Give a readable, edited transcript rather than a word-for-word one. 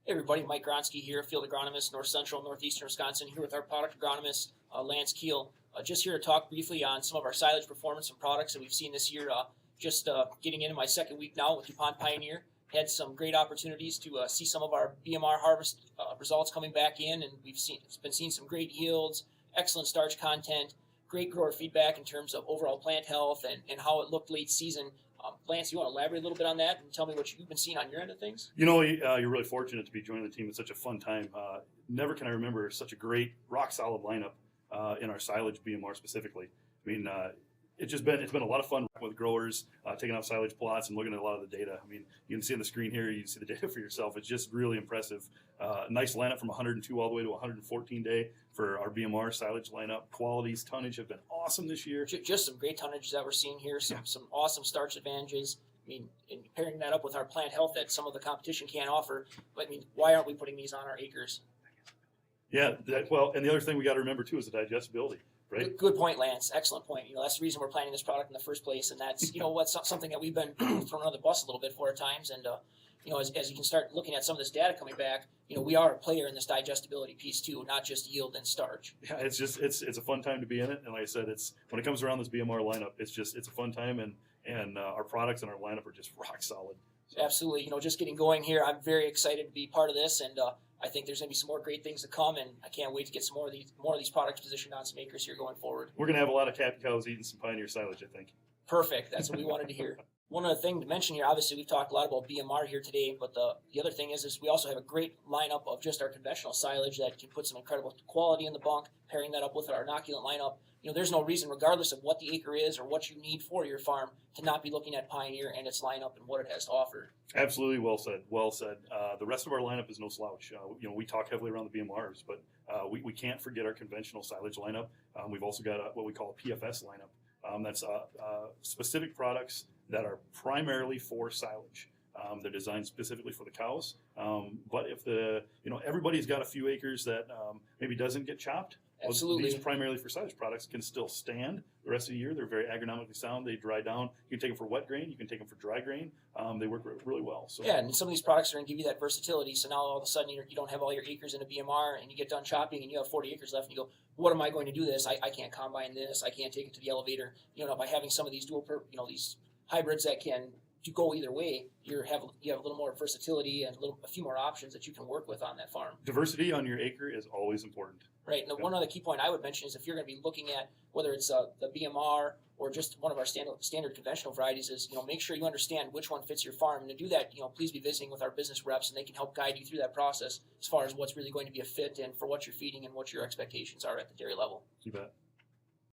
Hey everybody, Mike Gronski here, Field Agronomist, North Central, Northeastern Wisconsin, here with our product agronomist, Lance Kuehl. Just here to talk briefly on some of our silage performance and products that we've seen this year. Getting into my second week now with DuPont Pioneer. Had some great opportunities to see some of our BMR harvest results coming back in, and it's been seeing some great yields, excellent starch content, great grower feedback in terms of overall plant health and how it looked late season. Lance, you want to elaborate a little bit on that and tell me what you've been seeing on your end of things? You're really fortunate to be joining the team. It's such a fun time. Never can I remember such a great, rock-solid lineup in our silage BMR specifically. It's been a lot of fun with growers, taking out silage plots and looking at a lot of the data. You can see on the screen here, you can see the data for yourself. It's just really impressive. Nice lineup from 102 all the way to 114 day for our BMR silage lineup. Qualities, tonnage have been awesome this year. Just some great tonnage that we're seeing here, some awesome starch advantages. And pairing that up with our plant health that some of the competition can't offer. But why aren't we putting these on our acres? Yeah, and the other thing we got to remember too is the digestibility. Right. Good point, Lance. Excellent point. That's the reason we're planning this product in the first place, and that's something that we've been thrown under the bus a little bit for at times. And as you can start looking at some of this data coming back, we are a player in this digestibility piece too, not just yield and starch. Yeah, it's a fun time to be in it, and like I said, when it comes around this BMR lineup, it's a fun time, and our products and our lineup are just rock solid. So. Absolutely. Just getting going here, I'm very excited to be part of this, and I think there's going to be some more great things to come, and I can't wait to get some more of these products positioned on some acres here going forward. We're going to have a lot of happy cows eating some Pioneer silage, I think. Perfect. That's what we wanted to hear. One other thing to mention here, obviously we've talked a lot about BMR here today, but the other thing is we also have a great lineup of just our conventional silage that can put some incredible quality in the bunk, pairing that up with our inoculant lineup. There's no reason, regardless of what the acre is or what you need for your farm, to not be looking at Pioneer and its lineup and what it has to offer. Absolutely, well said. Well said. The rest of our lineup is no slouch. We talk heavily around the BMRs, but we can't forget our conventional silage lineup. We've also got what we call a PFS lineup. That's specific products that are primarily for silage. They're designed specifically for the cows. But if everybody's got a few acres that maybe doesn't get chopped. Absolutely. These primarily for silage products can still stand the rest of the year. They're very agronomically sound. They dry down. You can take them for wet grain. You can take them for dry grain. They work really well. So. Yeah, and some of these products are going to give you that versatility. So now all of a sudden you don't have all your acres in a BMR, and you get done chopping and you have 40 acres left, and you go, what am I going to do this? I can't combine this. I can't take it to the elevator. By having some of these these hybrids that can go either way, you have a little more versatility and a few more options that you can work with on that farm. Diversity on your acre is always important. Right. And one other key point I would mention is if you're going to be looking at whether it's the BMR or just one of our standard conventional varieties, is make sure you understand which one fits your farm. And to do that, please be visiting with our business reps, and they can help guide you through that process as far as what's really going to be a fit and for what you're feeding and what your expectations are at the dairy level. You bet.